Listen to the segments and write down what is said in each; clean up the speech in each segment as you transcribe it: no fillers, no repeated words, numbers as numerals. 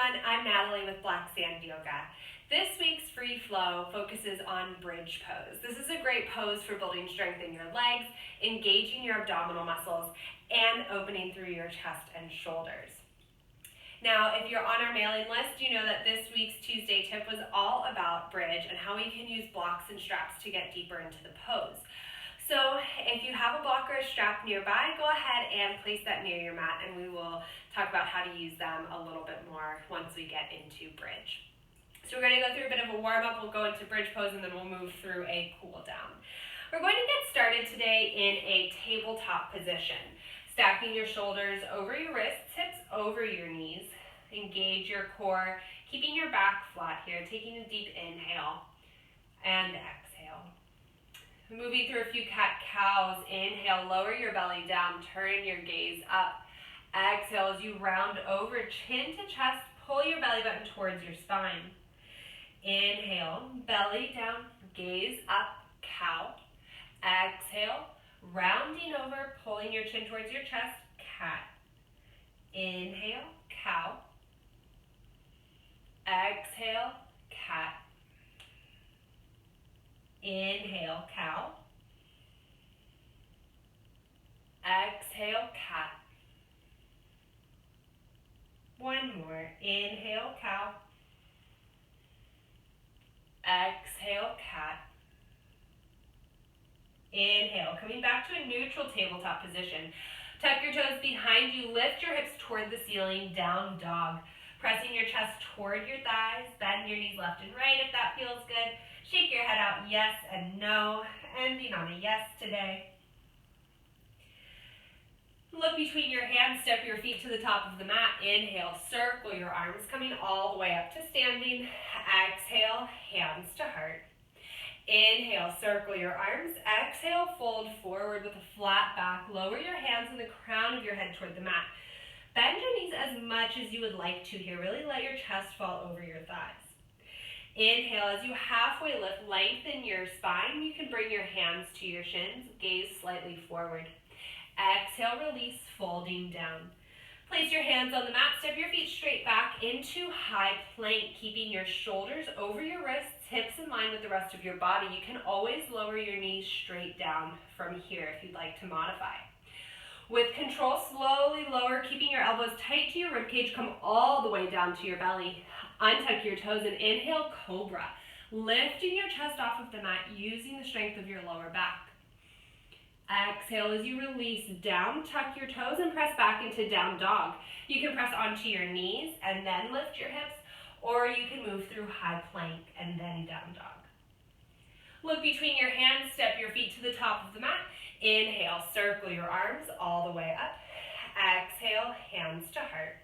everyone, I'm Natalie with Black Sand Yoga. This week's free flow focuses on bridge pose. This is a great pose for building strength in your legs, engaging your abdominal muscles, and opening through your chest and shoulders. Now, if you're on our mailing list, you know that this week's Tuesday tip was all about bridge and how we can use blocks and straps to get deeper into the pose. So if you have a block or a strap nearby, go ahead and place that near your mat, and we will talk about how to use them a little bit more once we get into bridge. So we're going to go through a bit of a warm-up, we'll go into bridge pose, and then we'll move through a cool down. We're going to get started today in a tabletop position, stacking your shoulders over your wrists, hips over your knees. Engage your core, keeping your back flat here, taking a deep inhale and exhale. Moving through a few cat-cows. Inhale, lower your belly down, turn your gaze up. Exhale as you round over, chin to chest, pull your belly button towards your spine. Inhale, belly down, gaze up, cow. Exhale, rounding over, pulling your chin towards your chest, cat. Inhale, cow. Exhale, cat. Inhale, cow. Exhale, cat. One more. Inhale, cow. Exhale, cat. Inhale. Coming back to a neutral tabletop position. Tuck your toes behind you. Lift your hips toward the ceiling. Down dog. Pressing your chest toward your thighs. Bend your knees left and right if that feels good. Shake your head out, yes and no. Ending on a yes today. Look between your hands, step your feet to the top of the mat. Inhale, circle your arms, coming all the way up to standing. Exhale, hands to heart. Inhale, circle your arms. Exhale, fold forward with a flat back. Lower your hands and the crown of your head toward the mat. Bend your knees as much as you would like to here. Really let your chest fall over your thighs. Inhale, as you halfway lift, lengthen your spine. You can bring your hands to your shins, gaze slightly forward. Exhale, release, folding down. Place your hands on the mat, step your feet straight back into high plank, keeping your shoulders over your wrists, hips in line with the rest of your body. You can always lower your knees straight down from here if you'd like to modify. With control, slowly lower, keeping your elbows tight to your ribcage, come all the way down to your belly. Untuck your toes and inhale, cobra. Lifting your chest off of the mat, using the strength of your lower back. Exhale as you release, down, tuck your toes and press back into down dog. You can press onto your knees and then lift your hips, or you can move through high plank and then down dog. Look between your hands, step your feet to the top of the mat. Inhale, circle your arms all the way up. Exhale, hands to heart.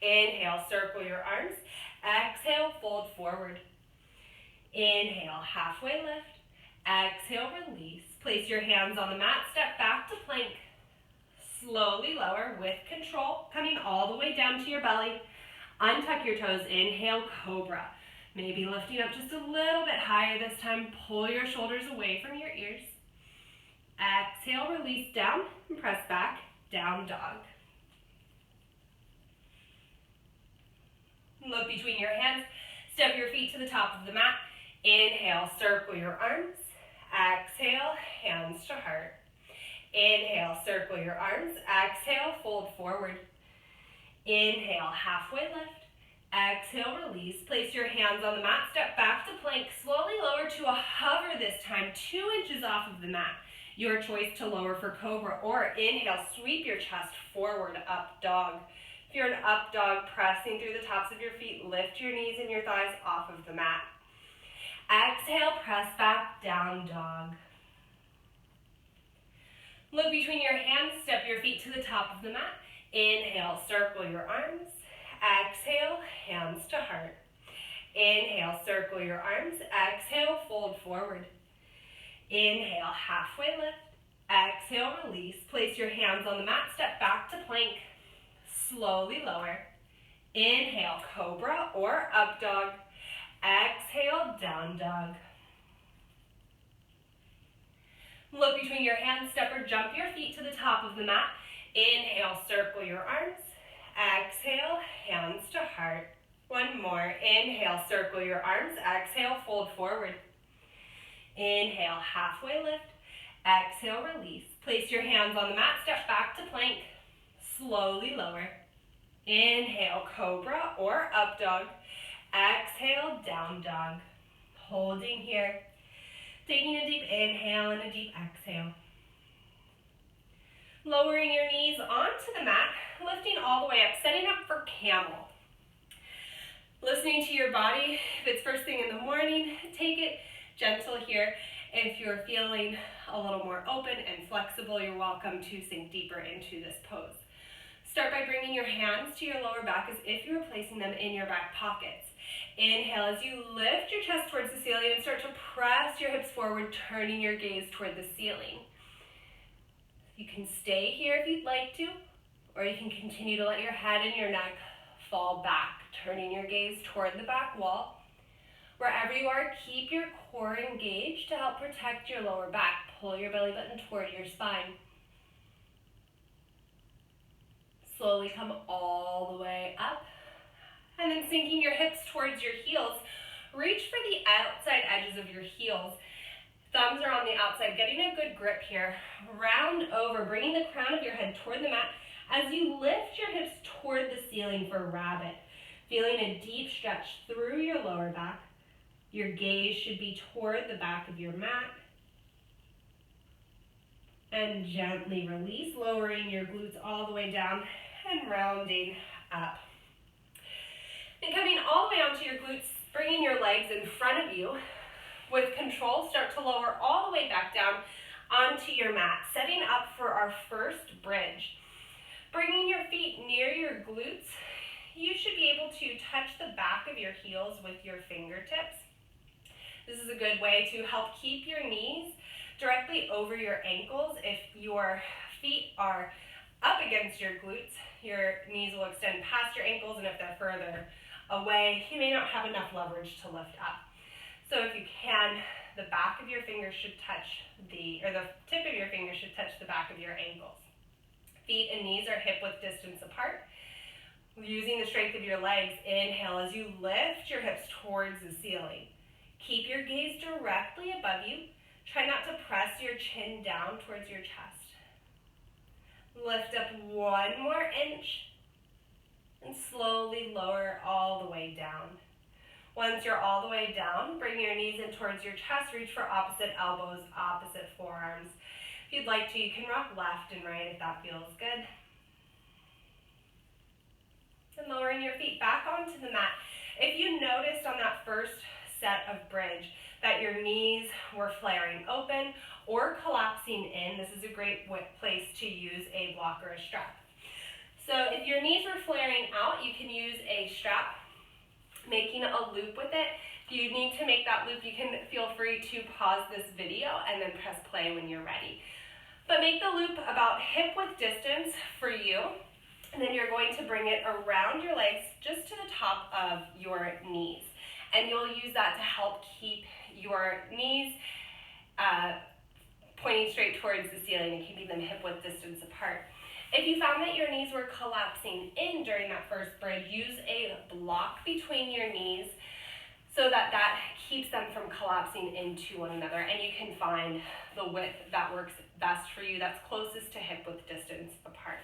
Inhale, circle your arms. Exhale, fold forward. Inhale, halfway lift. Exhale, release. Place your hands on the mat, step back to plank. Slowly lower with control, coming all the way down to your belly. Untuck your toes, inhale, cobra. Maybe lifting up just a little bit higher this time. Pull your shoulders away from your ears. Exhale, release down, and press back, down dog. Look between your hands, step your feet to the top of the mat. Inhale, circle your arms. Exhale, hands to heart. Inhale, circle your arms. Exhale, fold forward. Inhale, halfway lift. Exhale, release. Place your hands on the mat, step back to plank. Slowly lower to a hover this time, 2 inches off of the mat. Your choice to lower for cobra, or inhale, sweep your chest forward, up dog. If you're an up dog, pressing through the tops of your feet, lift your knees and your thighs off of the mat. Exhale, press back, down dog. Look between your hands, step your feet to the top of the mat. Inhale, circle your arms. Exhale, hands to heart. Inhale, circle your arms. Exhale, fold forward. Inhale, halfway lift. Exhale, release. Place your hands on the mat, step back to plank. Slowly lower. Inhale, cobra or up dog. Exhale, down dog. Look between your hands, step or jump your feet to the top of the mat. Inhale, circle your arms. Exhale, hands hands to heart. One more. Inhale, circle your arms. Exhale, fold forward. Inhale, halfway lift. Exhale, release. Place your hands on the mat, step back to plank. Slowly lower. Inhale, cobra or up dog. Exhale, down dog. Holding here. Taking a deep inhale and a deep exhale. Lowering your knees onto the mat, lifting all the way up, setting up for camel. Listening to your body. If it's first thing in the morning, take it gentle here. If you're feeling a little more open and flexible, you're welcome to sink deeper into this pose. Start by bringing your hands to your lower back as if you were placing them in your back pockets. Inhale as you lift your chest towards the ceiling and start to press your hips forward, turning your gaze toward the ceiling. You can stay here if you'd like to, or you can continue to let your head and your neck fall back, turning your gaze toward the back wall. Wherever you are, keep your core engaged to help protect your lower back. Pull your belly button toward your spine. Slowly come all the way up. And then sinking your hips towards your heels. Reach for the outside edges of your heels. Thumbs are on the outside, getting a good grip here. Round over, bringing the crown of your head toward the mat as you lift your hips toward the ceiling for rabbit. Feeling a deep stretch through your lower back. Your gaze should be toward the back of your mat. And gently release, lowering your glutes all the way down and rounding up. And coming all the way onto your glutes, bringing your legs in front of you. With control, start to lower all the way back down onto your mat, setting up for our first bridge. Bringing your feet near your glutes, you should be able to touch the back of your heels with your fingertips. This is a good way to help keep your knees directly over your ankles. If your feet are up against your glutes, your knees will extend past your ankles, and if they're further away, you may not have enough leverage to lift up. So if you can, the back of your fingers should touch the tip of your fingers should touch the back of your ankles. Feet and knees are hip width distance apart. Using the strength of your legs, inhale as you lift your hips towards the ceiling. Keep your gaze directly above you. Try not to press your chin down towards your chest. Lift up one more inch and slowly lower all the way down. Once you're all the way down, bring your knees in towards your chest. Reach for opposite elbows, opposite forearms. If you'd like to, you can rock left and right if that feels good. And lowering your feet back onto the mat. If you noticed on that first set of bridge that your knees were flaring open or collapsing in, this is a great place to use a block or a strap. So if your knees were flaring out, you can use a strap, making a loop with it. If you need to make that loop, you can feel free to pause this video and then press play when you're ready. But make the loop about hip width distance for you, and then you're going to bring it around your legs just to the top of your knees. And you'll use that to help keep your knees pointing straight towards the ceiling and keeping them hip width distance apart. If you found that your knees were collapsing in during that first bridge, use a block between your knees so that keeps them from collapsing into one another, and you can find the width that works best for you, that's closest to hip width distance apart.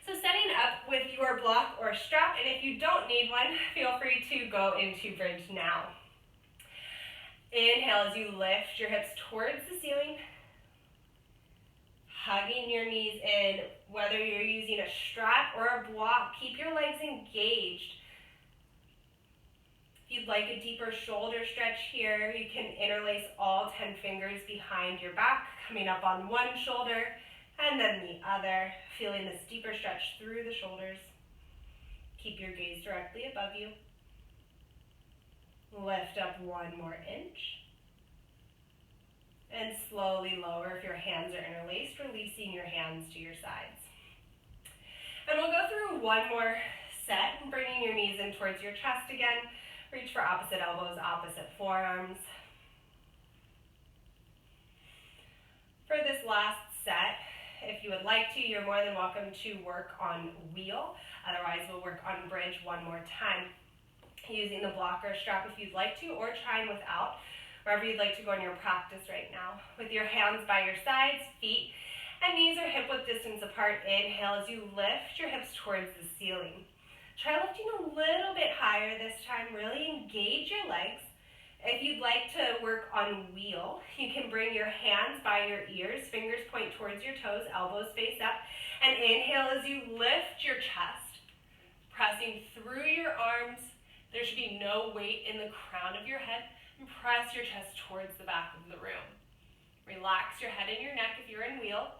So setting up with your block or strap, and if you don't need one, feel free to go into bridge now. Inhale as you lift your hips towards the ceiling, hugging your knees in. Whether you're using a strap or a block, keep your legs engaged. If you'd like a deeper shoulder stretch here, you can interlace all 10 fingers behind your back, coming up on one shoulder and then the other, feeling this deeper stretch through the shoulders. Keep your gaze directly above you. Lift up one more inch. And slowly lower if your hands are interlaced, releasing your hands to your sides. And we'll go through one more set, bringing your knees in towards your chest again. Reach for opposite elbows, opposite forearms. For this last set, If you would like to, you're more than welcome to work on wheel. Otherwise, we'll work on bridge one more time, using the blocker strap if you'd like to, or trying without, wherever you'd like to go in your practice right now. With your hands by your sides, feet and knees are hip-width distance apart. Inhale as you lift your hips towards the ceiling. Try lifting a little bit higher this time. Really engage your legs. If you'd like to work on wheel, you can bring your hands by your ears, fingers point towards your toes, elbows face up, and inhale as you lift your chest, pressing through your arms. There should be no weight in the crown of your head, and press your chest towards the back of the room. Relax your head and your neck if you're in wheel.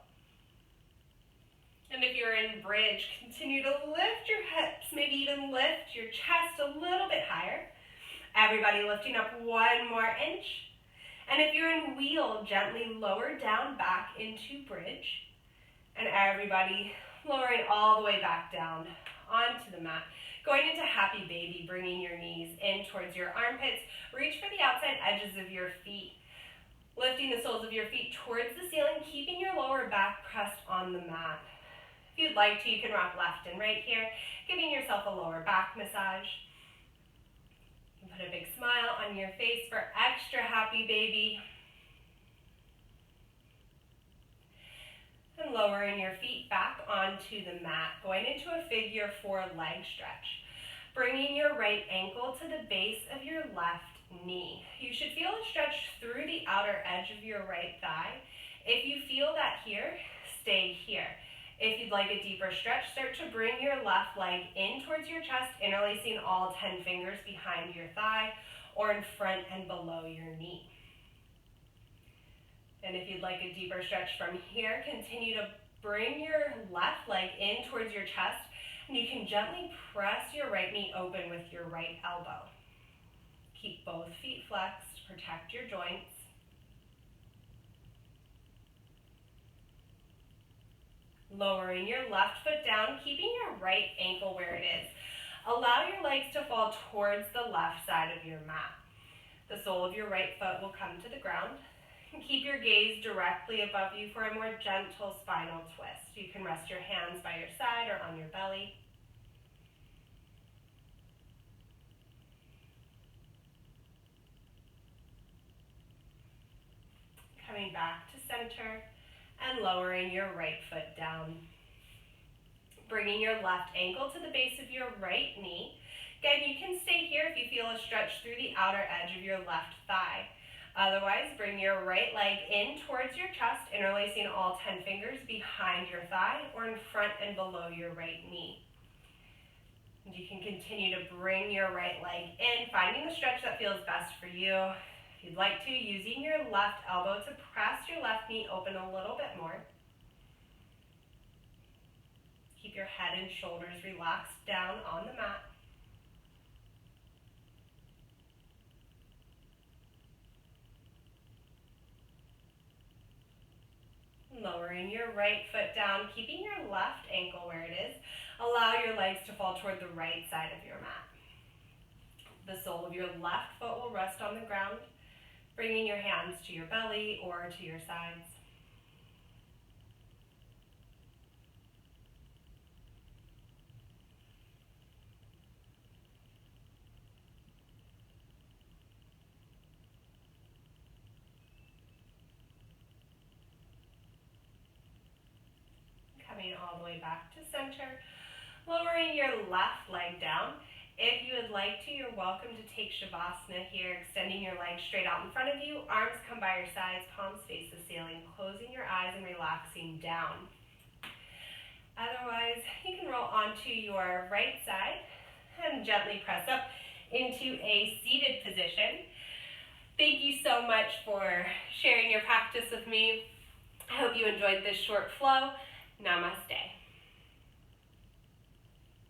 And if you're in bridge, continue to lift your hips, maybe even lift your chest a little bit higher. Everybody lifting up one more inch. And if you're in wheel, gently lower down back into bridge. And everybody lowering all the way back down onto the mat. Going into happy baby, bringing your knees in towards your armpits. Reach for the outside edges of your feet. Lifting the soles of your feet towards the ceiling, keeping your lower back pressed on the mat. If you'd like to, you can rock left and right here, giving yourself a lower back massage. You can put a big smile on your face for extra happy baby. And lowering your feet back onto the mat, going into a figure 4 leg stretch. Bringing your right ankle to the base of your left knee. You should feel a stretch through the outer edge of your right thigh. If you feel that here, stay here. If you'd like a deeper stretch, start to bring your left leg in towards your chest, interlacing all 10 fingers behind your thigh or in front and below your knee. And if you'd like a deeper stretch from here, continue to bring your left leg in towards your chest, and you can gently press your right knee open with your right elbow. Keep both feet flexed, protect your joints. Lowering your left foot down, keeping your right ankle where it is. Allow your legs to fall towards the left side of your mat. The sole of your right foot will come to the ground. And keep your gaze directly above you for a more gentle spinal twist. You can rest your hands by your side or on your belly. Coming back to center and lowering your right foot down. Bringing your left ankle to the base of your right knee. Again, you can stay here if you feel a stretch through the outer edge of your left thigh. Otherwise, bring your right leg in towards your chest, interlacing all 10 fingers behind your thigh or in front and below your right knee. And you can continue to bring your right leg in, finding the stretch that feels best for you. If you'd like to, using your left elbow to press your left knee open a little bit more. Keep your head and shoulders relaxed down on the mat. Lowering your right foot down, keeping your left ankle where it is. Allow your legs to fall toward the right side of your mat. The sole of your left foot will rest on the ground, bringing your hands to your belly or to your sides. Coming all the way back to center, lowering your left leg down. If you would like to, you're welcome to take Shavasana here, extending your legs straight out in front of you, arms come by your sides, palms face the ceiling, closing your eyes and relaxing down. Otherwise, you can roll onto your right side and gently press up into a seated position. Thank you so much for sharing your practice with me. I hope you enjoyed this short flow. Namaste.